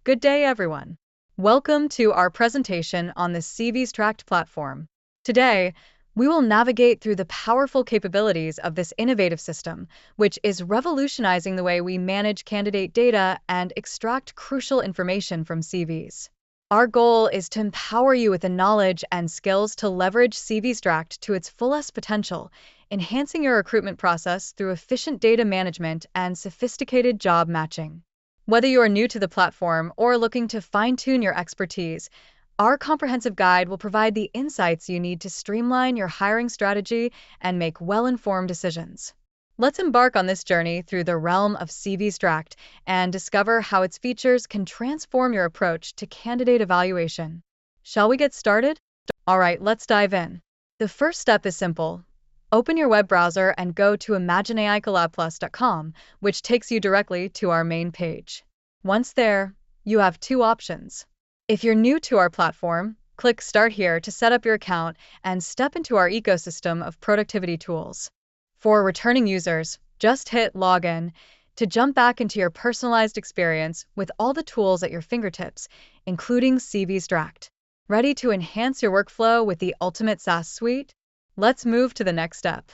Good day, everyone. Welcome to our presentation on the CVXtract platform. Today, we will navigate through the powerful capabilities of this innovative system, which is revolutionizing the way we manage candidate data and extract crucial information from CVs. Our goal is to empower you with the knowledge and skills to leverage CVXtract to its fullest potential, enhancing your recruitment process through efficient data management and sophisticated job matching. Whether you are new to the platform or looking to fine-tune your expertise, our comprehensive guide will provide the insights you need to streamline your hiring strategy and make well-informed decisions. Let's embark on this journey through the realm of CVXtract and discover how its features can transform your approach to candidate evaluation. Shall we get started? All right, let's dive in. The first step is simple. Open your web browser and go to imagineaicollabplus.com, which takes you directly to our main page. Once there, you have two options. If you're new to our platform, click Start here to set up your account and step into our ecosystem of productivity tools. For returning users, just hit Login to jump back into your personalized experience with all the tools at your fingertips, including CVXtract. Ready to enhance your workflow with the ultimate SaaS suite? Let's move to the next step.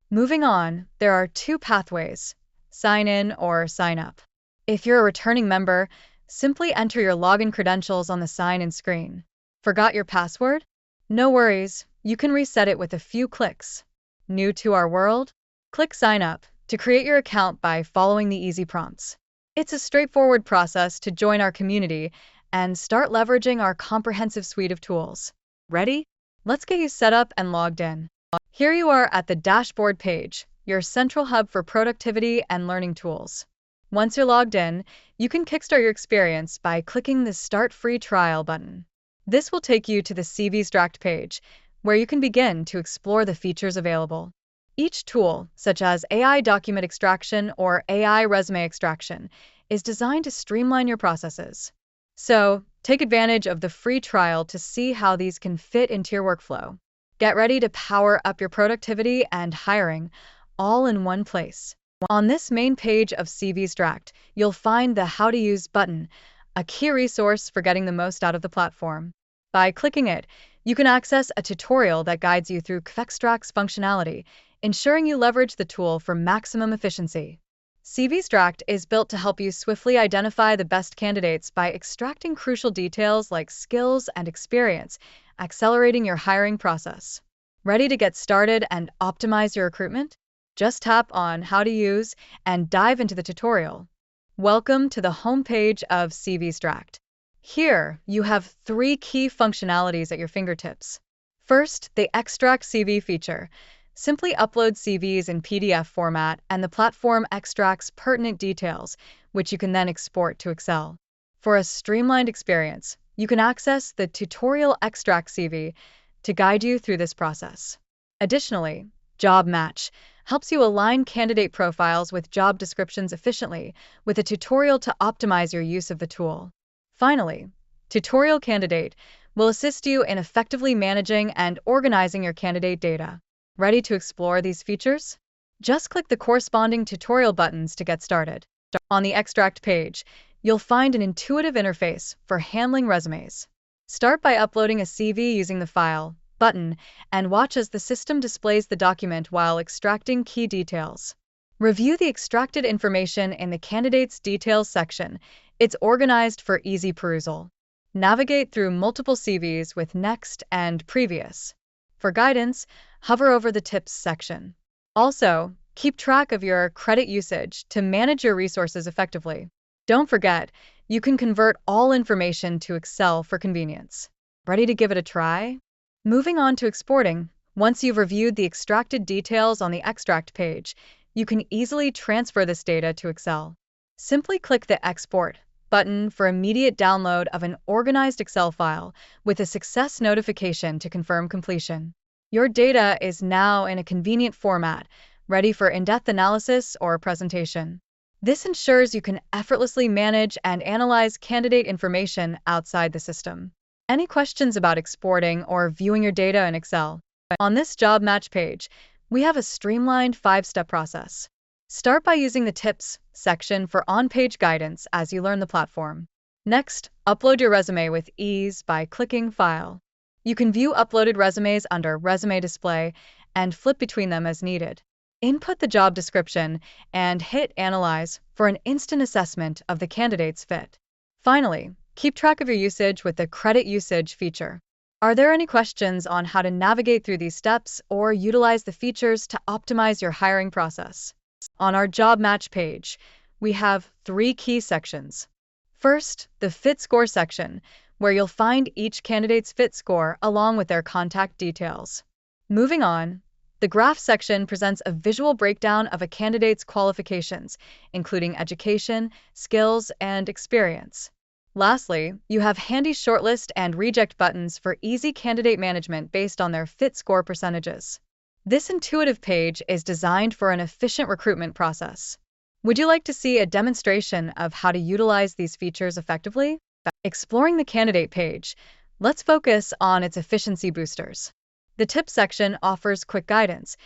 Moving on, there are two pathways: sign in or sign up. If you're a returning member, simply enter your login credentials on the sign-in screen. Forgot your password? No worries, you can reset it with a few clicks. New to our world? Click Sign Up to create your account by following the easy prompts. It's a straightforward process to join our community and start leveraging our comprehensive suite of tools. Ready? Let's get you set up and logged in. Here you are at the dashboard page, your central hub for productivity and learning tools. Once you're logged in, you can kickstart your experience by clicking the Start Free Trial button. This will take you to the CVXtract page, where you can begin to explore the features available. Each tool, such as AI document extraction or AI resume extraction, is designed to streamline your processes. So, take advantage of the free trial to see how these can fit into your workflow. Get ready to power up your productivity and hiring, all in one place. On this main page of CVXtract, you'll find the How to Use button, a key resource for getting the most out of the platform. By clicking it, you can access a tutorial that guides you through CVXtract's functionality, ensuring you leverage the tool for maximum efficiency. CVXtract is built to help you swiftly identify the best candidates by extracting crucial details like skills and experience, accelerating your hiring process. Ready to get started and optimize your recruitment? Just tap on How to Use and dive into the tutorial. Welcome to the homepage of CVXtract. Here, you have three key functionalities at your fingertips. First, the Extract CV feature. Simply upload CVs in PDF format and the platform extracts pertinent details, which you can then export to Excel. For a streamlined experience, you can access the Tutorial Extract CV to guide you through this process. Additionally, Job Match helps you align candidate profiles with job descriptions efficiently with a tutorial to optimize your use of the tool. Finally, Tutorial Candidate will assist you in effectively managing and organizing your candidate data. Ready to explore these features? Just click the corresponding tutorial buttons to get started. On the Extract page, you'll find an intuitive interface for handling resumes. Start by uploading a CV using the File button and watch as the system displays the document while extracting key details. Review the extracted information in the Candidates Details section. It's organized for easy perusal. Navigate through multiple CVs with Next and Previous. For guidance, hover over the Tips section. Also, keep track of your credit usage to manage your resources effectively. Don't forget, you can convert all information to Excel for convenience. Ready to give it a try? Moving on to exporting, once you've reviewed the extracted details on the Extract page, you can easily transfer this data to Excel. Simply click the Export button for immediate download of an organized Excel file with a success notification to confirm completion. Your data is now in a convenient format, ready for in-depth analysis or presentation. This ensures you can effortlessly manage and analyze candidate information outside the system. Any questions about exporting or viewing your data in Excel? On this job match page, we have a streamlined 5-step process. Start by using the Tips section for on-page guidance as you learn the platform. Next, upload your resume with ease by clicking File. You can view uploaded resumes under Resume Display and flip between them as needed. Input the job description and hit Analyze for an instant assessment of the candidate's fit. Finally, keep track of your usage with the Credit Usage feature. Are there any questions on how to navigate through these steps or utilize the features to optimize your hiring process? On our job match page, we have 3 key sections. First, the Fit Score section, where you'll find each candidate's fit score along with their contact details. Moving on, the Graph section presents a visual breakdown of a candidate's qualifications, including education, skills, and experience. Lastly, you have handy shortlist and reject buttons for easy candidate management based on their fit score percentages. This intuitive page is designed for an efficient recruitment process. Would you like to see a demonstration of how to utilize these features effectively? Exploring the candidate page, let's focus on its efficiency boosters. The Tips section offers quick guidance.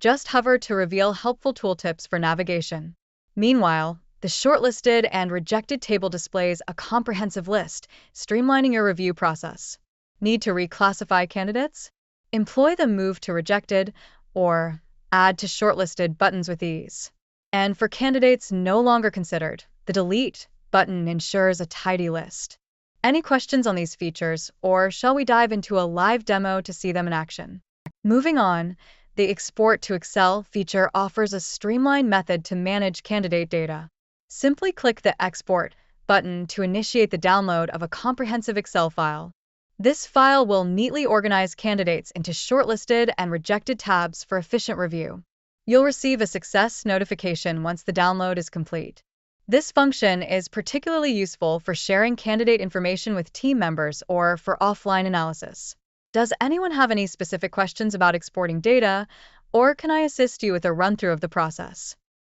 Just hover to reveal helpful tooltips for navigation. Meanwhile, the shortlisted and rejected table displays a comprehensive list, streamlining your review process. Need to reclassify candidates? Employ the Move to Rejected or Add to Shortlisted buttons with ease. And for candidates no longer considered, the Delete button ensures a tidy list. Any questions on these features, or shall we dive into a live demo to see them in action? Moving on, the Export to Excel feature offers a streamlined method to manage candidate data. Simply click the Export button to initiate the download of a comprehensive Excel file. This file will neatly organize candidates into shortlisted and rejected tabs for efficient review. You'll receive a success notification once the download is complete. This function is particularly useful for sharing candidate information with team members or for offline analysis. Does anyone have any specific questions about exporting data, or can I assist you with a run-through of the process?